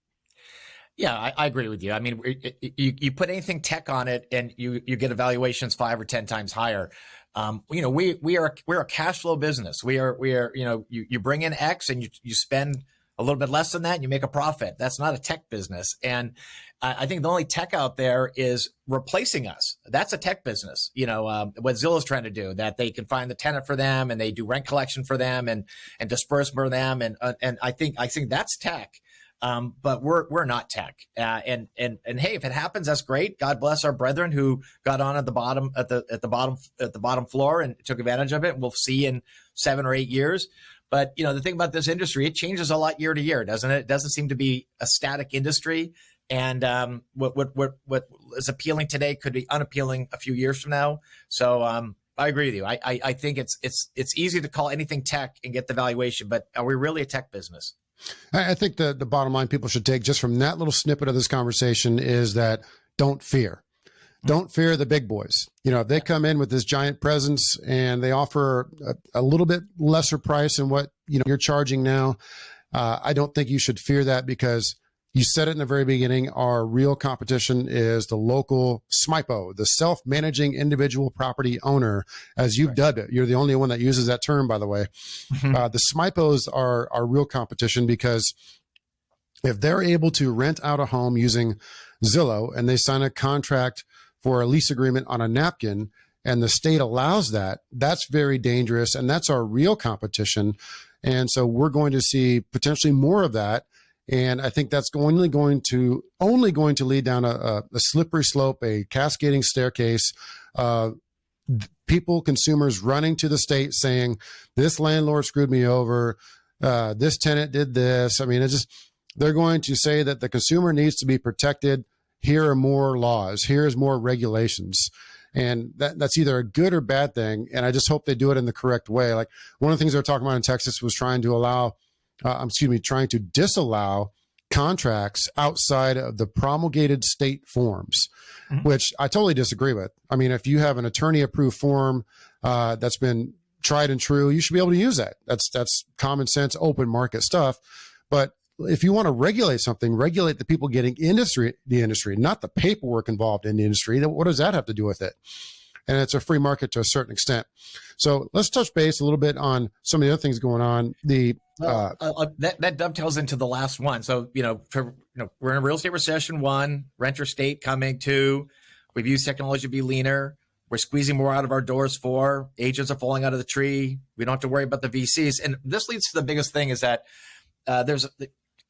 Yeah, I agree with you. I mean, you put anything tech on it and you get evaluations 5 or 10 times higher. We're a cash flow business. We are, you bring in X and you spend a little bit less than that and you make a profit. That's not a tech business. And I think the only tech out there is replacing us. That's a tech business. What Zillow's trying to do, that they can find the tenant for them and they do rent collection for them and disperse for them. And I think that's tech. But we're not tech. And hey, if it happens, that's great. God bless our brethren who got on at the bottom floor and took advantage of it. We'll see in 7 or 8 years. But the thing about this industry, it changes a lot year to year, doesn't it? It doesn't seem to be a static industry. And what is appealing today could be unappealing a few years from now. So I agree with you. I think it's easy to call anything tech and get the valuation, but are we really a tech business? I think the bottom line people should take just from that little snippet of this conversation is that don't fear. Don't fear the big boys. If they come in with this giant presence and they offer a little bit lesser price than what you're charging now, I don't think you should fear that, because You said it in the very beginning. Our real competition is the local SMIPO, the self-managing individual property owner, as you've dubbed it. You're the only one that uses that term, by the way. The SMIPOs are our real competition, because if they're able to rent out a home using Zillow and they sign a contract for a lease agreement on a napkin and the state allows that, that's very dangerous. And that's our real competition. And so we're going to see potentially more of that. And I think that's only going to lead down a slippery slope, a cascading staircase. People, consumers running to the state saying, this landlord screwed me over. This tenant did this. I mean, they're going to say that the consumer needs to be protected. Here are more laws. Here's more regulations. And that's either a good or bad thing. And I just hope they do it in the correct way. Like, one of the things they were talking about in Texas was trying to disallow contracts outside of the promulgated state forms, which I totally disagree with. I mean, if you have an attorney approved form that's been tried and true, you should be able to use that. That's common sense, open market stuff. But if you want to regulate something, regulate the people getting the industry, not the paperwork involved in the industry. What does that have to do with it? And it's a free market to a certain extent. So let's touch base a little bit on some of the other things going on. That dovetails into the last one. So, we're in a real estate recession, 1, renter state coming, 2, we've used technology to be leaner. We're squeezing more out of our doors, 4, agents are falling out of the tree. We don't have to worry about the VCs. And this leads to the biggest thing is that there's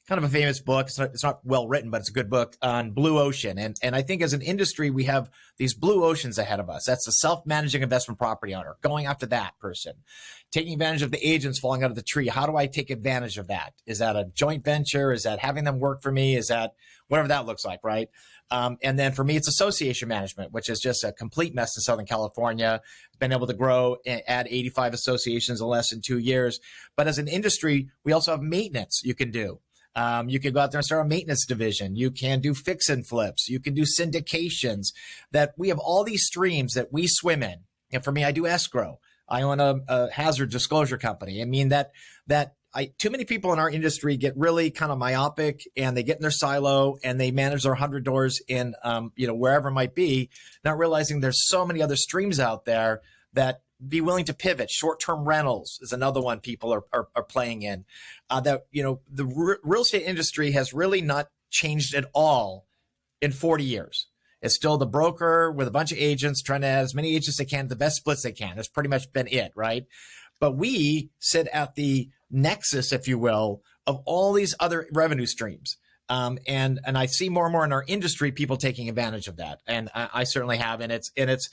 kind of a famous book. It's not well written, but it's a good book on blue ocean. And I think as an industry, we have these blue oceans ahead of us. That's the self-managing investment property owner, going after that person, taking advantage of the agents falling out of the tree. How do I take advantage of that? Is that a joint venture? Is that having them work for me? Is that whatever that looks like, right? And then for me, it's association management, which is just a complete mess in Southern California. Been able to grow and add 85 associations in less than 2 years. But as an industry, we also have maintenance you can do. You can go out there and start a maintenance division. You can do fix and flips. You can do syndications. That we have all these streams that we swim in. And for me, I do escrow. I own a hazard disclosure company. I mean too many people in our industry get really kind of myopic, and they get in their silo and they manage their 100 doors in, wherever it might be, not realizing there's so many other streams out there that be willing to pivot. Short-term rentals is another one people are playing in. The real estate industry has really not changed at all in 40 years. It's still the broker with a bunch of agents trying to add as many agents as they can, the best splits they can. That's pretty much been it, right? But we sit at the nexus, if you will, of all these other revenue streams. And I see more and more in our industry people taking advantage of that. And I certainly have. And it's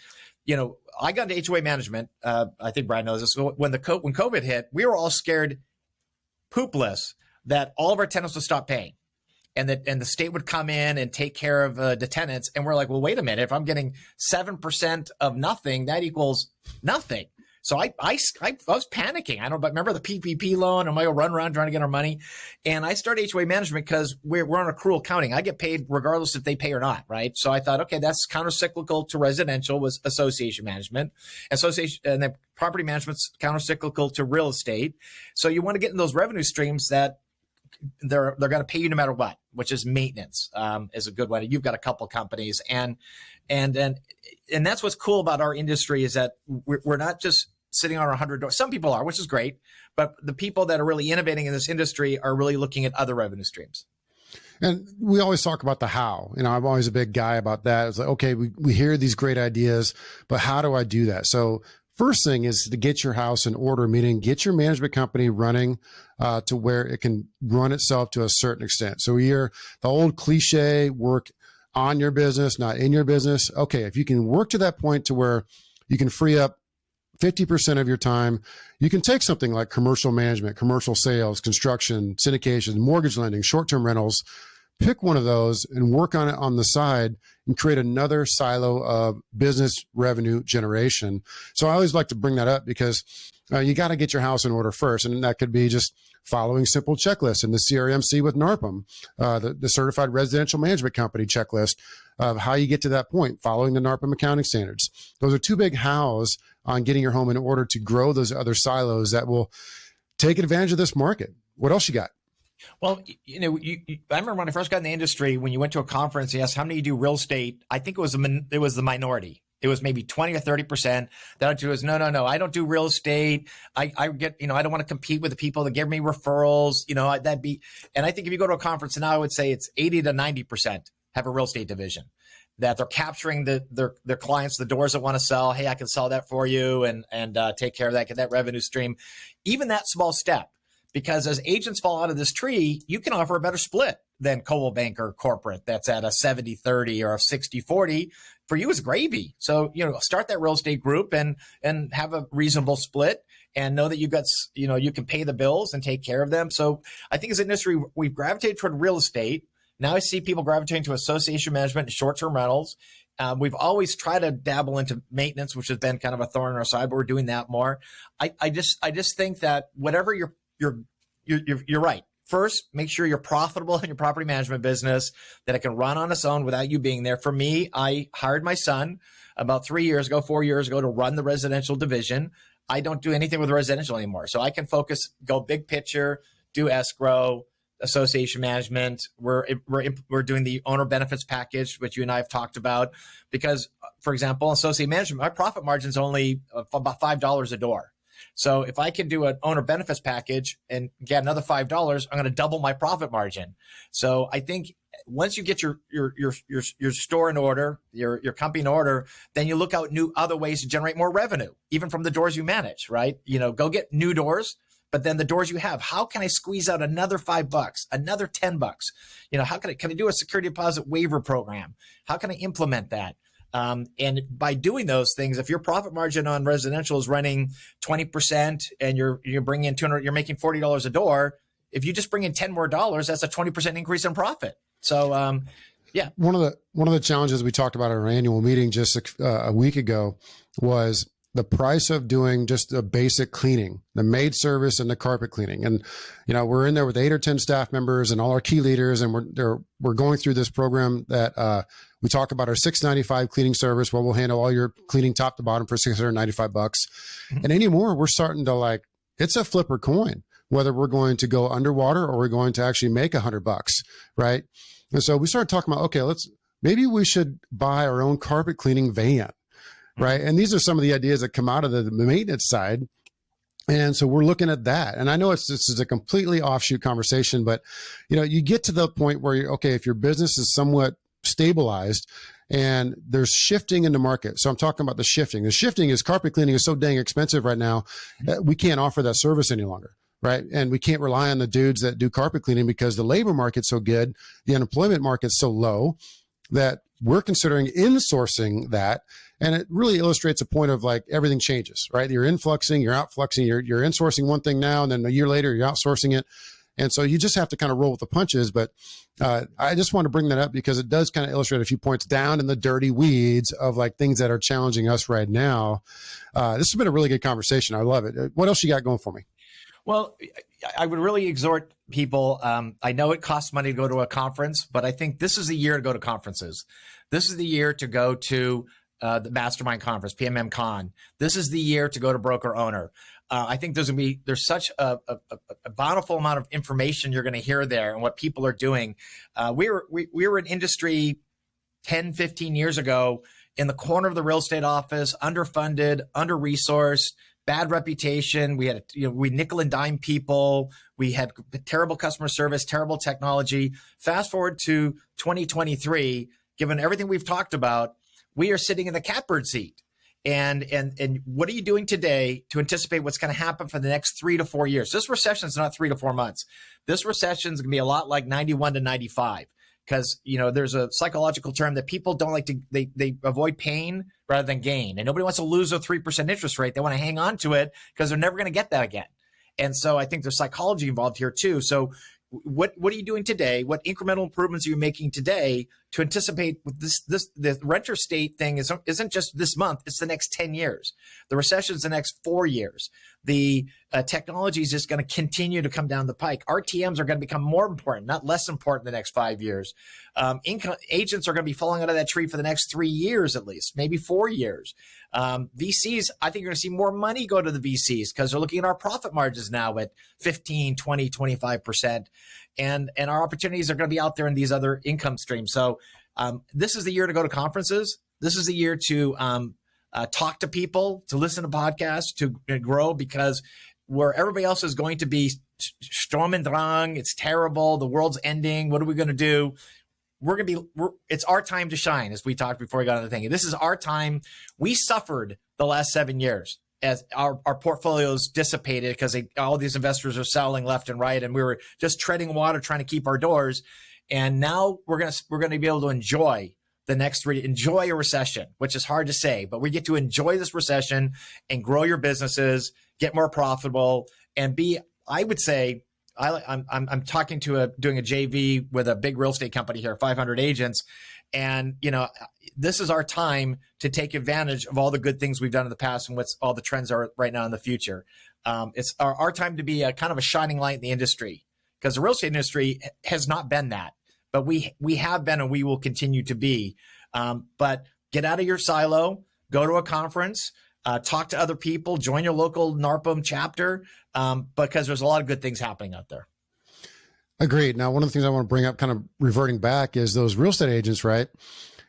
I got into HOA management. I think Brad knows this. When COVID hit, we were all scared poopless that all of our tenants would stop paying, and the state would come in and take care of the tenants. And we're like, well, wait a minute. If I'm getting 7% of nothing, that equals nothing. So I was panicking. But remember the PPP loan, and I run around trying to get our money. And I started HOA management because we're on accrual accounting. I get paid regardless if they pay or not, right? So I thought, okay, that's countercyclical to residential was association management. And then property management's countercyclical to real estate. So you want to get in those revenue streams that they're going to pay you no matter what, which is maintenance is a good one. You've got a couple companies, and that's what's cool about our industry is that we're not just sitting on 100 doors. Some people are, which is great, but the people that are really innovating in this industry are really looking at other revenue streams. And we always talk about the how. I'm always a big guy about that. It's like, okay, we hear these great ideas, but how do I do that? So first thing is to get your house in order, meaning get your management company running to where it can run itself to a certain extent. So the old cliche, work on your business, not in your business. Okay, if you can work to that point to where you can free up 50% of your time, you can take something like commercial management, commercial sales, construction, syndication, mortgage lending, short-term rentals, pick one of those and work on it on the side and create another silo of business revenue generation. So I always like to bring that up because you got to get your house in order first. And that could be just following simple checklists in the CRMC with NARPM, the Certified Residential Management Company checklist of how you get to that point, following the NARPM accounting standards. Those are two big hows on getting your home in order to grow those other silos that will take advantage of this market. What else you got? Well, I remember when I first got in the industry, when you went to a conference, you asked how many you do real estate. I think it was the minority. It was maybe 20 or 30%. That was no. I don't do real estate. I get, I don't want to compete with the people that give me referrals. And I think if you go to a conference now, I would say it's 80 to 90% have a real estate division, that they're capturing their clients, the doors that want to sell. Hey, I can sell that for you and take care of that, get that revenue stream. Even that small step, because as agents fall out of this tree, you can offer a better split than Coldwell Banker corporate that's at a 70-30 or a 60-40. For you is gravy. So, start that real estate group and have a reasonable split and know that you can pay the bills and take care of them. So I think as an industry, we've gravitated toward real estate. Now I see people gravitating to association management and short-term rentals. We've always tried to dabble into maintenance, which has been kind of a thorn in our side, but we're doing that more. I just think that whatever you're right. First, make sure you're profitable in your property management business, that it can run on its own without you being there. For me, I hired my son about 4 years ago to run the residential division. I don't do anything with residential anymore. So I can focus, go big picture, do escrow, association management. We're doing the owner benefits package, which you and I have talked about, because, for example, associate management, my profit margin is only about $5 a door. So if I can do an owner benefits package and get another $5, I'm going to double my profit margin. So I think once you get your store in order, your company in order, then you look out new other ways to generate more revenue, even from the doors you manage, right? Go get new doors, but then the doors you have, how can I squeeze out another $5, another $10? How can I do a security deposit waiver program? How can I implement that? And by doing those things, if your profit margin on residential is running 20% and you're bringing in you're making $40 a door. If you just bring in 10 more dollars, that's a 20% increase in profit. So, yeah. One of the challenges we talked about at our annual meeting just a week ago was the price of doing just the basic cleaning, the maid service and the carpet cleaning. And, we're in there with 8 or 10 staff members and all our key leaders. And we're going through this program that, we talk about our $695 cleaning service, where we'll handle all your cleaning top to bottom for $695. Mm-hmm. And anymore, we're starting to it's a flipper coin, whether we're going to go underwater or we're going to actually make $100, right? And so we started talking about, okay, maybe we should buy our own carpet cleaning van. Right. And these are some of the ideas that come out of the maintenance side. And so we're looking at that. And I know this is a completely offshoot conversation, but, you get to the point where if your business is somewhat stabilized and there's shifting in the market. So I'm talking about the shifting. The shifting is carpet cleaning is so dang expensive right now that we can't offer that service any longer. Right. And we can't rely on the dudes that do carpet cleaning because the labor market's so good. The unemployment market's so low that we're considering insourcing that. And it really illustrates a point of everything changes, right? You're influxing, you're outfluxing, you're insourcing one thing now, and then a year later you're outsourcing it. And so you just have to kind of roll with the punches. But I just want to bring that up because it does kind of illustrate a few points down in the dirty weeds of things that are challenging us right now. This has been a really good conversation. I love it. What else you got going for me? Well, I would really exhort people. I know it costs money to go to a conference, but I think this is the year to go to conferences. This is the year to go to the Mastermind Conference, PMM Con. This is the year to go to Broker Owner. I think there's such a bountiful amount of information you're going to hear there and what people are doing. We were an industry 10, 15 years ago in the corner of the real estate office, underfunded, under-resourced, bad reputation. We had we nickel and dime people. We had terrible customer service, terrible technology. Fast forward to 2023, given everything we've talked about, we are sitting in the catbird seat. And what are you doing today to anticipate what's going to happen for the next 3 to 4 years? This recession is not 3 to 4 months. This recession is going to be a lot like 91 to 95. Because, there's a psychological term that people don't like to, they avoid pain rather than gain. And nobody wants to lose a 3% interest rate. They want to hang on to it because they're never going to get that again. And so I think there's psychology involved here too. So what are you doing today? What incremental improvements are you making today to anticipate the renter state thing isn't just this month, it's the next 10 years. The recession is the next 4 years. The technology is just going to continue to come down the pike. RTMs are going to become more important, not less important in the next 5 years. Agents are going to be falling out of that tree for the next 3 years, at least, maybe 4 years. VCs, I think you're going to see more money go to the VCs because they're looking at our profit margins now at 15, 20, 25%. and our opportunities are going to be out there in these other income streams. So this is the year to go to conferences. This is the year to talk to people, to listen to podcasts, to grow, because where everybody else is going to be Sturm und Drang, it's terrible, the world's ending, what are we going to do? It's our time to shine, as we talked before we got on the thing. This is our time. We suffered the last 7 years as our portfolios dissipated because all these investors are selling left and right, and we were just treading water trying to keep our doors. And now we're gonna be able to enjoy enjoy a recession, which is hard to say, but we get to enjoy this recession and grow your businesses, get more profitable, and be, I would say, I'm talking to doing a JV with a big real estate company here, 500 agents. And, this is our time to take advantage of all the good things we've done in the past and what's all the trends are right now in the future. It's our time to be a kind of a shining light in the industry, because the real estate industry has not been that, but we have been, and we will continue to be. But get out of your silo, go to a conference, talk to other people, join your local NARPM chapter, because there's a lot of good things happening out there. Agreed. Now, one of the things I want to bring up, kind of reverting back, is those real estate agents, right?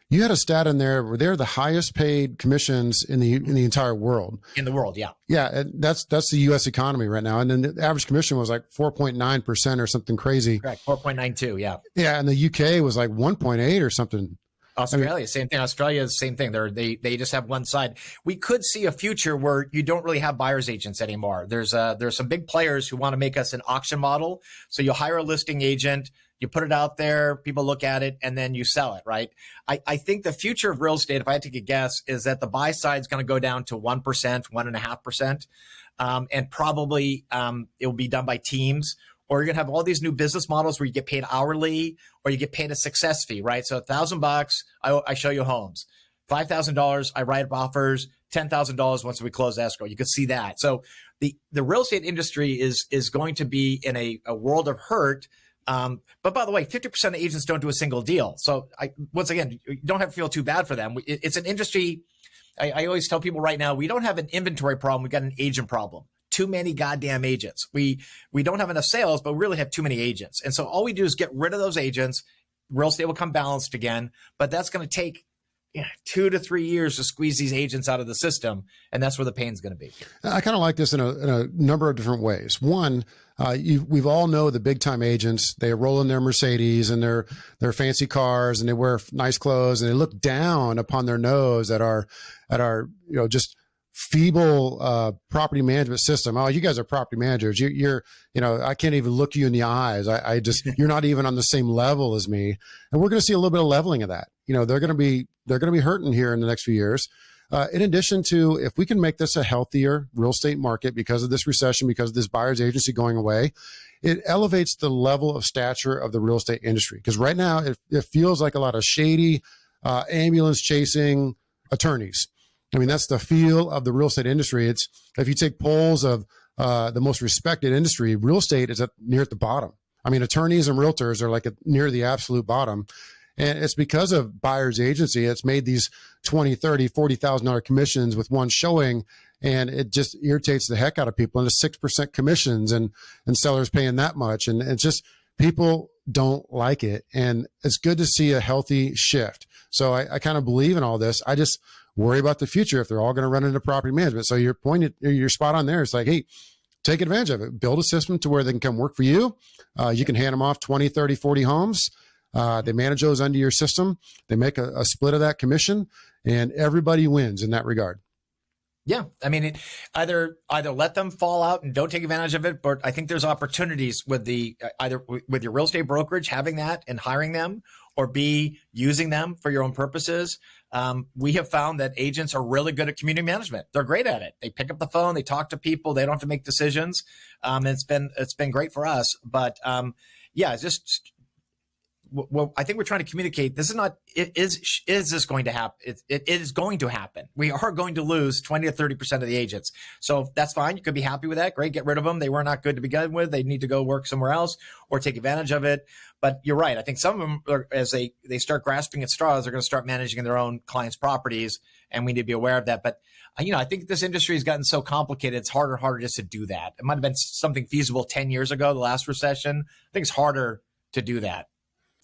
You had a stat in there where they're the highest paid commissions in the entire world. In the world, yeah. Yeah, and that's the U.S. economy right now. And then the average commission was like 4.9% or something crazy. Correct, 4.92, yeah. Yeah, and the UK was like 1.8 or something. Australia, same thing. Australia is the same thing. They just have one side. We could see a future where you don't really have buyer's agents anymore. There's some big players who want to make us an auction model. So you hire a listing agent, you put it out there, people look at it, and then you sell it, right? I think the future of real estate, if I had to take a guess, is that the buy side is going to go down to 1%, 1.5%. And probably it will be done by teams. Or you're going to have all these new business models where you get paid hourly or you get paid a success fee, right? So $1,000, I show you homes. $5,000, I write up offers. $10,000 once we close escrow. You could see that. So the real estate industry is going to be in a world of hurt. But by the way, 50% of agents don't do a single deal. So once again, you don't have to feel too bad for them. It's an industry. I always tell people right now, we don't have an inventory problem. We got an agent problem. Too many goddamn agents. We don't have enough sales, but we really have too many agents. And so all we do is get rid of those agents. Real estate will come balanced again, but that's going to take 2 to 3 years to squeeze these agents out of the system. And that's where the pain's going to be. I kind of like this in a number of different ways. One, we've all know the big time agents. They roll in their Mercedes and their fancy cars, and they wear nice clothes, and they look down upon their nose at our just feeble property management system. Oh, you guys are property managers. You're I can't even look you in the eyes. I just you're not even on the same level as me. And we're going to see a little bit of leveling of that. They're going to be hurting here in the next few years. In addition to, if we can make this a healthier real estate market because of this recession, because of this buyer's agency going away, it elevates the level of stature of the real estate industry. Because right now it feels like a lot of shady ambulance chasing attorneys. I mean, that's the feel of the real estate industry. It's, if you take polls of the most respected industry, real estate is near at the bottom. I mean, attorneys and realtors are like near the absolute bottom. And it's because of buyer's agency. It's made these $20,000, $30,000, $40,000 commissions with one showing, and it just irritates the heck out of people. And it's 6% commissions and sellers paying that much. And it's just, people don't like it. And it's good to see a healthy shift. So I kind of believe in all this. I just worry about the future if they're all going to run into property management. So you're spot on there. It's like, hey, take advantage of it. Build a system to where they can come work for you. You can hand them off 20, 30, 40 homes. They manage those under your system. They make a split of that commission, and everybody wins in that regard. Yeah. I mean, either let them fall out and don't take advantage of it, but I think there's opportunities with either with your real estate brokerage, having that and hiring them, or B, using them for your own purposes. We have found that agents are really good at community management. They're great at it. They pick up the phone, they talk to people, they don't have to make decisions. It's been great for us. But it's just, well, I think we're trying to communicate. This is not, is this going to happen? It is going to happen. We are going to lose 20 to 30% of the agents. So that's fine. You could be happy with that. Great. Get rid of them. They were not good to begin with. They need to go work somewhere else or take advantage of it. But you're right. I think some of them, as they start grasping at straws, they're going to start managing their own clients' properties. And we need to be aware of that. But I think this industry has gotten so complicated. It's harder and harder just to do that. It might have been something feasible 10 years ago, the last recession. I think it's harder to do that.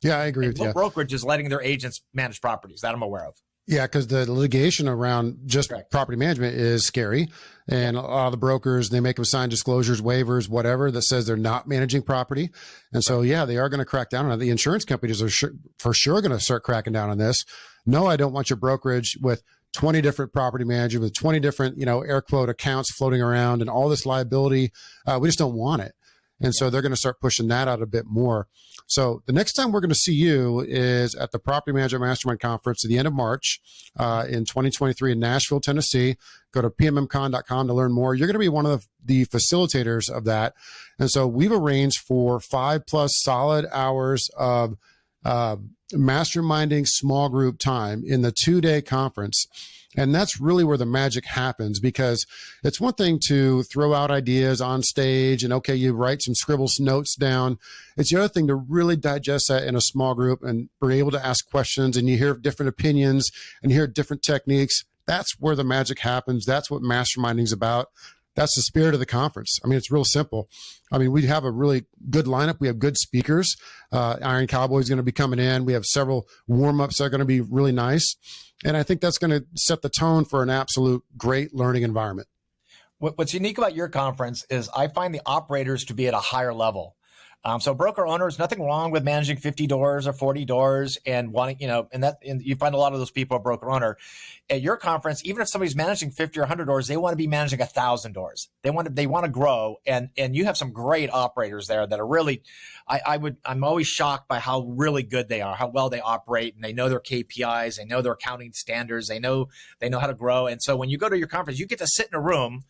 Yeah, I agree with you. Brokerage is letting their agents manage properties that I'm aware of. Yeah, because the litigation around just property management is scary. And a lot of the brokers, they make them sign disclosures, waivers, whatever, that says they're not managing property. And so, yeah, they are going to crack down on it. The insurance companies are for sure going to start cracking down on this. No, I don't want your brokerage with 20 different property managers, with 20 different, air quote accounts floating around and all this liability. We just don't want it. And so they're going to start pushing that out a bit more. So the next time we're going to see you is at the Property Management Mastermind Conference at the end of March in 2023 in Nashville, Tennessee. Go to pmmcon.com to learn more. You're going to be one of the facilitators of that. And so we've arranged for 5+ solid hours of masterminding small group time in the 2-day conference. And that's really where the magic happens, because it's one thing to throw out ideas on stage and, okay, you write some scribbles notes down. It's the other thing to really digest that in a small group and be able to ask questions, and you hear different opinions and hear different techniques. That's where the magic happens. That's what masterminding is about. That's the spirit of the conference. I mean, it's real simple. I mean, we have a really good lineup. We have good speakers. Iron Cowboy is going to be coming in. We have several warm-ups that are going to be really nice. And I think that's going to set the tone for an absolute great learning environment. What's unique about your conference is I find the operators to be at a higher level. So broker owners, nothing wrong with managing 50 doors or 40 doors and wanting, and you find a lot of those people a broker owner. At your conference, even if somebody's managing 50 or 100 doors, they want to be managing 1,000 doors. They want to grow. And you have some great operators there that are really, I'm always shocked by how really good they are, how well they operate, and they know their KPIs, they know their accounting standards, they know how to grow. And so when you go to your conference, you get to sit in a room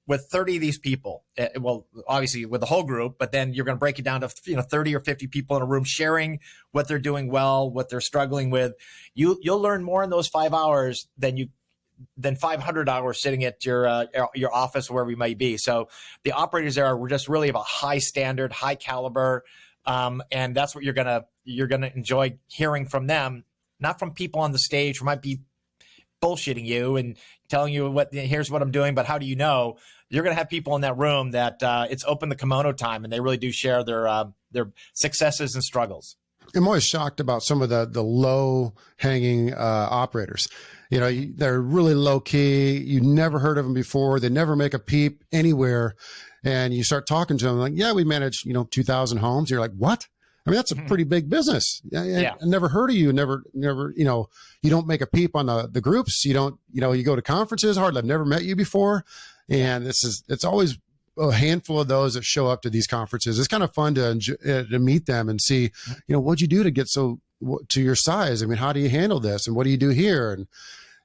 with 30 of these people, well, obviously with the whole group, but then you're going to break it down to 30 or 50 people in a room sharing what they're doing well, what they're struggling with. You'll learn more in those 5 hours than 500 hours sitting at your office, wherever you may be. So the operators there are just really of a high standard, high caliber, and that's what you're gonna enjoy hearing from them, not from people on the stage who might be bullshitting you and telling you here's what I'm doing, but how do you know? You're going to have people in that room that it's open the kimono time, and they really do share their successes and struggles. I'm always shocked about some of the low hanging operators. They're really low key. You never heard of them before. They never make a peep anywhere. And you start talking to them like, yeah, we manage, 2,000 homes. You're like, what? I mean, that's a pretty big business. I never heard of you. Never, you don't make a peep on the groups. You don't, you go to conferences, hardly. I've never met you before. And it's always a handful of those that show up to these conferences. It's kind of fun to meet them and see, what'd you do to get to your size? I mean, how do you handle this? And what do you do here?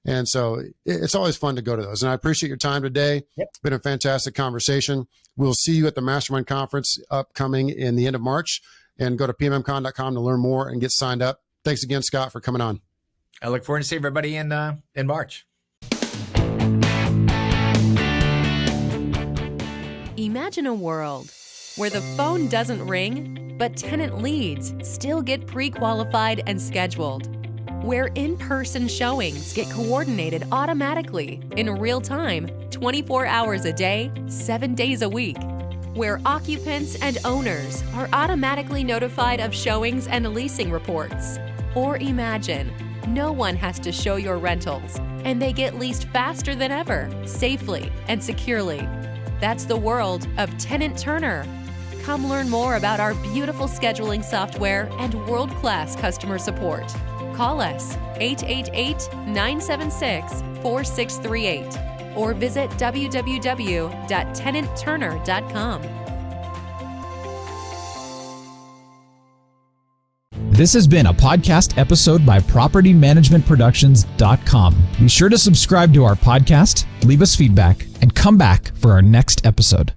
And so it's always fun to go to those. And I appreciate your time today. Yep. It's been a fantastic conversation. We'll see you at the Mastermind Conference upcoming in the end of March. And go to pmmcon.com to learn more and get signed up. Thanks again, Scott, for coming on. I look forward to seeing everybody in March. Imagine a world where the phone doesn't ring, but tenant leads still get pre-qualified and scheduled. Where in-person showings get coordinated automatically in real time, 24 hours a day, 7 days a week. Where occupants and owners are automatically notified of showings and leasing reports. Or imagine, no one has to show your rentals, and they get leased faster than ever, safely and securely. That's the world of Tenant Turner. Come learn more about our beautiful scheduling software and world-class customer support. Call us 888-976-4638. or visit www.tenantturner.com. This has been a podcast episode by PropertyManagementProductions.com. Be sure to subscribe to our podcast, leave us feedback, and come back for our next episode.